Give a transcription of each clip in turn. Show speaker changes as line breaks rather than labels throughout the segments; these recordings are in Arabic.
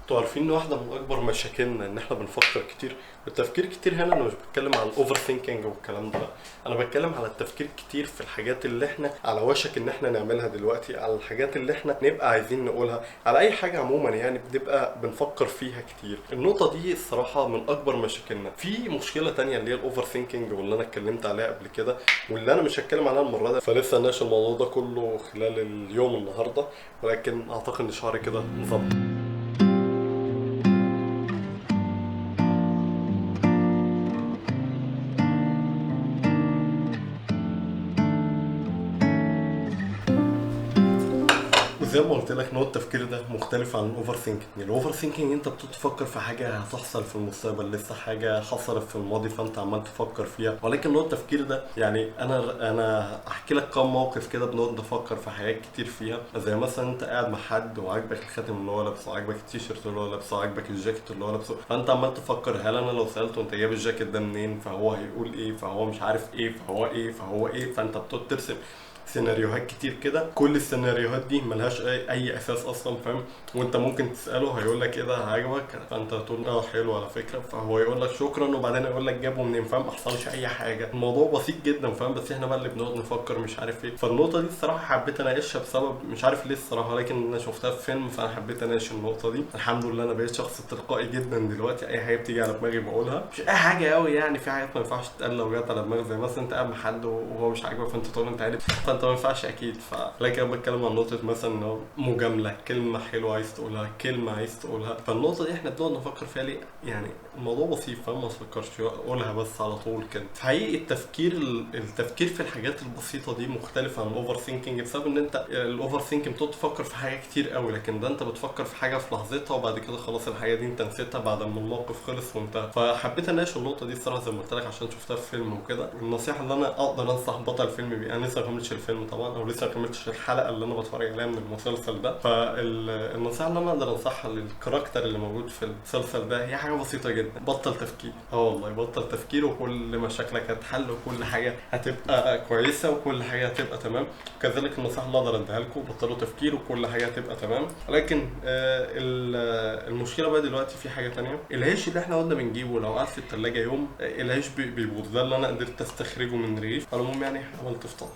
انتوا عارفين ان واحده من اكبر مشاكلنا ان احنا بنفكر كتير. والتفكير كتير هنا انا مش بتكلم عن الاوفر ثينكينج والكلام ده، انا بتكلم على التفكير كتير في الحاجات اللي احنا على وشك ان احنا نعملها دلوقتي، على الحاجات اللي احنا نبقى عايزين نقولها، على اي حاجه عموما يعني بنبقى بنفكر فيها كتير. النقطه دي الصراحه من اكبر مشاكلنا. في مشكله تانية اللي هي الاوفر ثينكينج واللي انا اتكلمت عليها قبل كده واللي انا مش هتكلم عليها المره دي، فلسه ناقش الموضوع ده كله خلال اليوم النهارده، ولكن اعتقد ان شعري كده مظبط. وزي ما قلت لك ان هو التفكير ده مختلف عن الاوفر ثينكينج. الاوفر ثينكينج انت بتفكر في حاجه هتحصل في المستقبل، لسه حاجه حصلت في الماضي فانت عمال تفكر فيها، ولكن هو التفكير ده يعني انا احكي لك كام موقف كده بنقعد نفكر في حاجات كتير فيها. زي مثلا انت قاعد مع حد وعاجبك الخاتم اللي هو لابسه، عاجبك التيشيرت اللي هو لابسه، عاجبك الجاكيت اللي هو لابسه، فانت عمال تفكر هل انا لو سالته انت جايب الجاكيت ده منين فهو هيقول ايه، فهو مش عارف ايه، فهو ايه فهو ايه، فانت بتقعد ترسم سيناريوهات كتير كده. كل السيناريوهات دي ملهاش اي اساس اصلا، فاهم؟ وانت ممكن تساله هيقول لك ايه ده عجبك، فانت تقول اه حلو على فكره، فهو يقول لك شكرا وبعدين يقول لك جابه منين، فاهم؟ ما حصلش اي حاجه، الموضوع بسيط جدا، فاهم؟ بس احنا بقى اللي بنقعد نفكر مش عارف ايه. فالنقطه دي الصراحه حبيت اناقشها بسبب مش عارف ليه الصراحه، لكن انا شفتها في فيلم فانا حبيت اناقش النقطه دي. الحمد لله انا بقيت شخص تلقائي جدا دلوقتي، اي حاجه بتيجي على دماغي بقولها، مش اي حاجه قوي يعني، في حاجات ما ينفعش تتقال لو جت على دماغك، زي مثلا انت قاعد مع حد وهو مش عاجبك فانت تقول انت عارف، فانت ما ينفعش اكيد. لكن انا بتكلم عن نقطه مثلا ان هو مجامله، كلمه حلوه عايز تقولها، كلمه عايز تقولها، فالنقطه دي احنا بنقعد نفكر فيها ليه يعني. الموضوع بسيط، فاهم؟ ما تفكرش قولها بس على طول كده. في حقيقه التفكير في الحاجات البسيطه دي مختلف عن الاوفر ثينكينج، بسبب ان انت الاوفر ثينكينج بتقعد تفكر في حاجات كتير قوي، لكن ده انت بتفكر في حاجه في لحظتها وبعد كده خلاص الحاجه دي انت نسيتها بعد ما الموقف خلص وانتهى. فحبيت اناقش النقطه دي الصراحه زي ما قلت لك عشان شفتها في فيلم وكده. النصيحه اللي انا اقدر انصح بطل الفيلم بيه، انا لسه ما كملتش الفيلم طبعا او لسه ما كملتش الحلقه اللي انا بتفرج عليها من المسلسل ده، فالنصيحه اللي انا اقدر انصحها للكاركتر اللي موجود في المسلسل ده هي حاجه بسيطه جدا: بطل تفكير. والله بطل تفكير وكل مشاكلك هتحل وكل حاجه هتبقى كويسه وكل حاجه هتبقى تمام. كذلك النصيحه اللي اقدر اديها لكم: بطلوا تفكير وكل حاجه هتبقى تمام. لكن المشكله بقى دلوقتي في حاجه تانية. العيش اللي احنا قلنا بنجيبه لو قعد في الثلاجه يوم العيش بيبوظ، ده اللي انا قدرت استخرجه من الرغيف. على العموم يعني عملت فطار.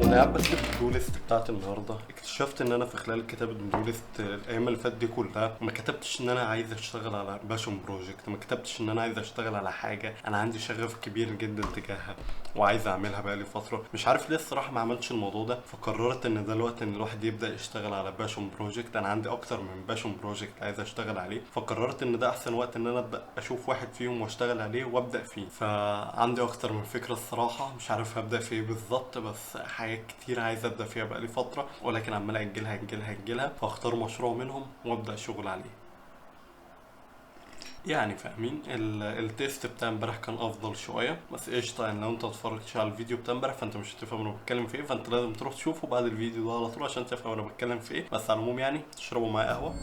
وانا قاعد بكتب الدو ليست بتاعت النهارده، اكتشفت ان انا في خلال كتابه الدو ليست الايام اللي فاتت دي كلها ما كتبتش ان انا عايز اشتغل على باشون بروجكت، ما كتبتش ان انا عايز اشتغل على حاجه انا عندي شغف كبير جدا تجاهها وعايز اعملها بقالي فتره. مش عارف ليه الصراحه ما عملتش الموضوع ده، فقررت ان ده الوقت ان الواحد يبدا يشتغل على باشون بروجكت. انا عندي اكتر من باشون بروجكت عايز اشتغل عليه، فقررت ان ده احسن وقت ان انا ابدا اشوف واحد فيهم واشتغل عليه وابدا فيه. فعندي اكتر من فكره الصراحه، مش عارف هبدا في ايه بالظبط، بس حاجات كتير عايز ابدا فيها بقالي فتره ولكن عمال اجلها، فاختار مشروع منهم وابدا شغل عليه. يعني فاهمين التيست بتاع امبارح كان افضل شويه، بس قشطه يعني. لو انت اتفرجتش على الفيديو بتاع امبارح فانت مش هتفهم انا بتكلم في ايه، فانت لازم تروح تشوفه بعد الفيديو ده على طول عشان تفهم انا بتكلم في ايه. بس على العموم يعني تشربوا معايا قهوه.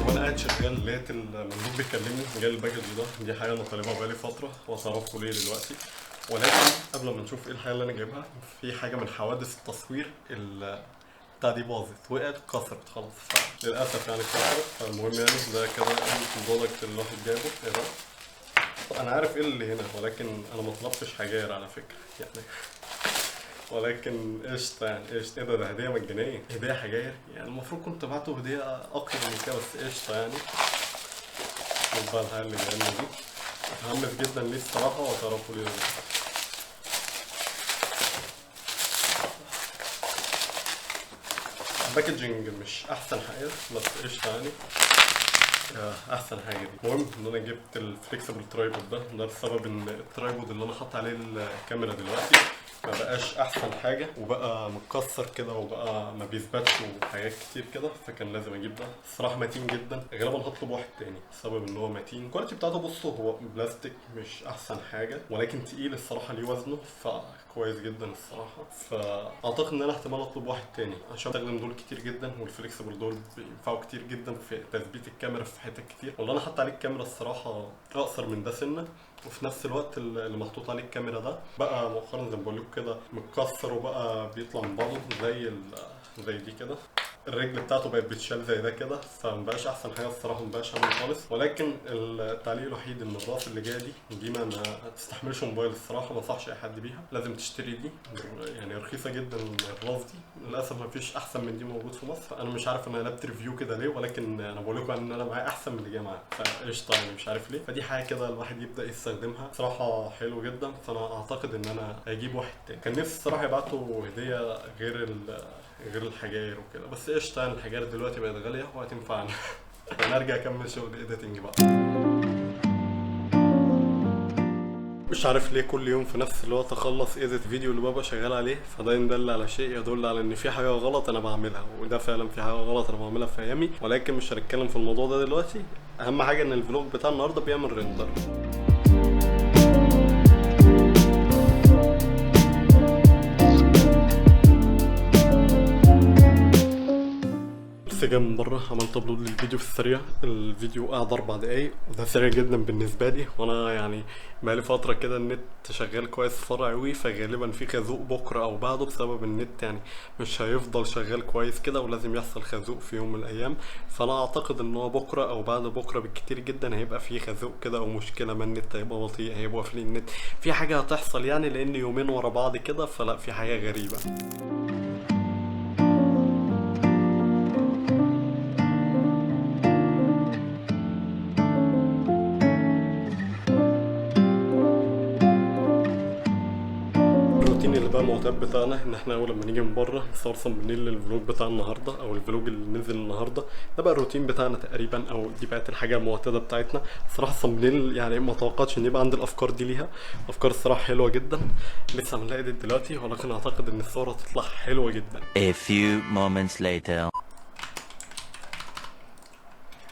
وانا قاعد شغال لقيت المندوب بيكلمني جاي الباكج ده، دي حاجه انا طالبها بقالي فتره وهتعرفوا ليه دلوقتي. ولكن قبل ما نشوف ايه الحاجه اللي انا جايبها، في حاجه من حوادث التصوير بتاع دي باظت، وقعت اتكسرت خلاص للاسف يعني اتكسرت. فالمهم يعني ده كده البرودكت اللي الواحد جايبه ايه ده. انا عارف ايه اللي هنا ولكن انا ما طلبتش حجاير على فكره يعني ولكن قشطه يعني قشطه. ايه ده هديه مجانيه، هديه حجاير يعني، المفروض كنت ابعته هديه اكتر من كده، بس قشطه يعني. شوف بقى الحاجه اللي جايه دي، متحمس جدا ليه الصراحه وهتعرفوا ليه. الباكجينج مش احسن حاجه بس قشطه يعني. احسن حاجه دي. المهم ان انا جبت الفليكسبل ترايبود ده السبب ان الترايبود اللي انا حاطط عليه الكاميرا دلوقتي ما بقاش احسن حاجه، وبقى متكسر كده وبقى ما بيثبتش وحاجات كتير كده، فكان لازم اجيب ده. الصراحه متين جدا، غالبا هطلب واحد تاني بسبب ان هو متين. الكواليتي بتاعته بصوا هو بلاستيك مش احسن حاجه، ولكن تقيل الصراحه ليه وزنه فكويس جدا الصراحه. فاعتقد ان انا احتمال اطلب واحد تاني عشان بستخدم دول كتير جدا، والفليكسبل دول بينفعوا كتير جدا في تثبيت الكاميرا في حتت كتير. والله انا حاطط عليه الكاميرا الصراحه اقصر من ده سنه، وفي نفس الوقت اللي محطوط عليه الكاميرا ده بقى مؤخرا زي ما بقول لكم كده متكسر وبقى بيطلع من بعضه زي دي كده. الرجل بتاعته بقت بتشال زي ده كده، فمبقاش احسن حاجه الصراحه، مبقاش عامل خالص. ولكن التعليق الوحيد ان الراس اللي جايه دي ما تستحملش موبايل الصراحه، ما انصحش اي حد بيها، لازم تشتري دي يعني رخيصه جدا. الراس دي للاسف ما فيش احسن من دي موجود في مصر. انا مش عارف انا قلبت ريفيو كده ليه، ولكن انا بقول لكم ان انا معايا احسن من اللي جاي معايا، فقشطه يعني مش عارف ليه. فدي حاجه كده الواحد يبدا يستخدمها صراحه حلو جدا. فانا اعتقد ان انا هجيب واحد تاني. كان نفسي الصراحه يبعتوا هديه غير الحجاير وكده، بس قشطه يعني الحجاير دلوقتي بقت غاليه وهتنفعنا. انا ارجع اكمل شغل ايديتنج بقى. مش عارف ليه كل يوم في نفس الوقت اخلص ايديت فيديو اللي بابا شغال عليه، فده يدل على شيء يدل على ان في حاجه غلط انا بعملها، وده فعلا في حاجه غلط انا بعملها في ايامي. ولكن مش هنتكلم في الموضوع ده دلوقتي. اهم حاجه ان الفلوج بتاع النهارده بيعمل ريندر. لسه جاي من بره، عملت ابلود للفيديو في السريع. الفيديو قعد 4 دقايق وده سريع جدا بالنسبه لي، وانا يعني بقالي فتره كده النت شغال كويس فرع قوي، فغالبا في خازوق بكره او بعده بسبب النت يعني مش هيفضل شغال كويس كده، ولازم يحصل خازوق في يوم من الايام. فانا اعتقد ان هو بكره او بعد بكره بالكتير جدا هيبقى في خازوق كده او مشكله، ما النت هيبقى بطيء، هيبقى قافلين النت، في حاجه هتحصل يعني، لان يومين ورا بعض كده، فلا في حاجه غريبه. الروتين اللي بقى معتاد بتاعنا ان احنا اول لما نيجي من بره نصور صمنين للفلوج بتاع النهارده او الفلوج اللي نزل النهارده. ده بقى الروتين بتاعنا تقريبا، او دي بقت الحاجه المعتاده بتاعتنا. الصراحه الصمنين يعني ما توقعتش ان يبقى عندي الافكار دي ليها. افكار الصراحه حلوه جدا، لسه عاملها ايديت دلوقتي، ولكن اعتقد ان الصوره هتطلع حلوه جدا.
A few moments later.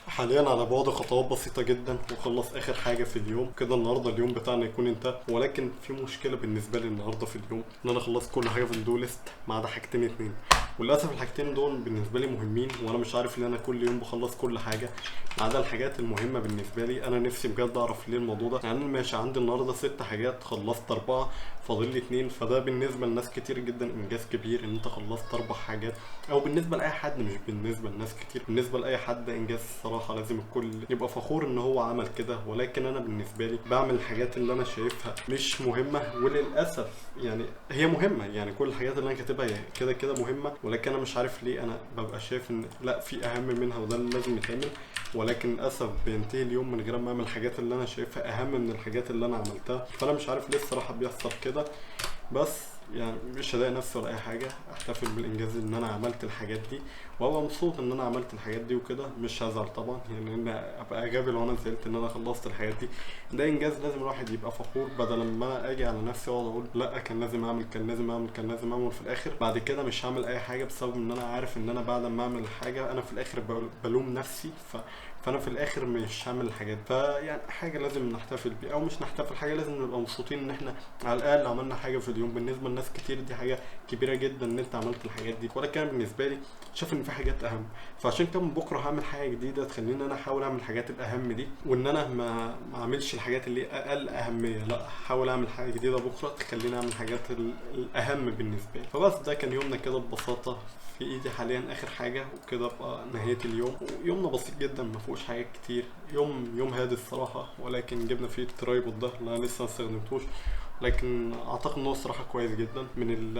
حاليا على بعد خطوات بسيطة جدا وخلص اخر حاجة في اليوم كده. النهاردة اليوم بتاعنا يكون انتهى، ولكن في مشكلة بالنسبة لي النهاردة في اليوم، ان انا خلصت كل حاجة في الدو ليست ما عدا حاجتين اتنين. وللاسف الحاجتين دول بالنسبة لي مهمين، وانا مش عارف ليه انا كل يوم بخلص كل حاجة ما عدا الحاجات المهمة بالنسبة لي. انا نفسي بجد اعرف ليه الموضوع ده. يعني انا ماشي عندي النهاردة 6 حاجات، خلصت 4 فاضل لي 2، فده بالنسبة لناس كتير جدا انجاز كبير ان انت خلصت 4 حاجات، او بالنسبة لاي حد، مش بالنسبة لناس كتير، بالنسبة لاي حد انجاز الصراحة. لازم الكل يبقى فخور ان هو عمل كده. ولكن انا بالنسبه لي بعمل الحاجات اللي انا شايفها مش مهمه، وللاسف يعني هي مهمه، يعني كل الحاجات اللي انا كاتبها كده كده مهمه، ولكن انا مش عارف ليه انا ببقى شايف ان لا في اهم منها وده اللي لازم يتعمل. ولكن للاسف بينتهي اليوم من غير ما اعمل الحاجات اللي انا شايفها اهم من الحاجات اللي انا عملتها. فانا مش عارف ليه الصراحه بيحصل كده، بس يعني مش هضايق نفسي ولا اي حاجه، احتفل بالانجاز ان انا عملت الحاجات دي، وابقى مبسوط ان انا عملت الحاجات دي وكده. مش هزعل طبعا، يعني ان ابقى غبي لو انا زعلت ان انا خلصت الحاجات دي. ده انجاز لازم الواحد يبقى فخور، بدل ما اجي على نفسي واقعد اقول لا كان لازم اعمل كان لازم اعمل كان لازم اعمل، في الاخر بعد كده مش هعمل اي حاجه، بسبب ان انا عارف ان انا بعد ما اعمل الحاجه انا في الاخر بلوم نفسي. فانا في الاخر مش هعمل الحاجات. فيعني حاجه لازم نحتفل بيها، او مش نحتفل، حاجه لازم نبقى مبسوطين ان احنا على الاقل عملنا حاجه في اليوم. بالنسبه لناس كتير دي حاجه كبيره جدا ان انت عملت الحاجات دي، ولكن انا بالنسبه لي شايف ان في حاجات اهم. فعشان كده من بكره هعمل حاجه جديده تخليني انا احاول اعمل الحاجات الاهم دي، وان انا ما اعملش الحاجات اللي اقل اهميه، لا احاول اعمل حاجه جديده بكره تخليني اعمل الحاجات الاهم بالنسبه لي. فبس ده كان يومنا كده ببساطه. في ايدي حاليا اخر حاجه وكده بقى نهايه اليوم. يومنا بسيط جدا ما فيهوش حاجات كتير، يوم هادي الصراحه. ولكن جبنا فيه الترايبود ده اللي انا لسه ما استخدمتوش، لكن اعتقد ان هو الصراحه كويس جدا. من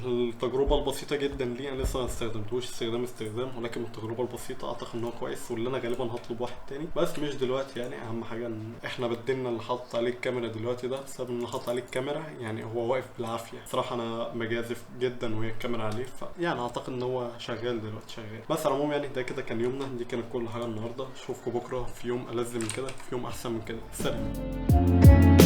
التجربه البسيطه جدا لي، انا لسه ما استخدمتوش استخدام، ولكن من التجربه البسيطه اعتقد ان هو كويس، واللي انا غالبا هطلب واحد تاني، بس مش دلوقتي. يعني اهم حاجه ان احنا بدلنا اللي حاطط عليه الكاميرا دلوقتي ده، بسبب ان اللي حاطط عليه الكاميرا يعني هو واقف بالعافيه صراحه. انا مجازف جدا وهي الكاميرا عليه، يعني اعتقد ان هو شغال دلوقتي شغال. بس على العموم يعني ده كده كان يومنا، دي كانت كل حاجه النهارده. اشوفكم بكره في يوم ألذ من كده، في يوم احسن من كده. سلام.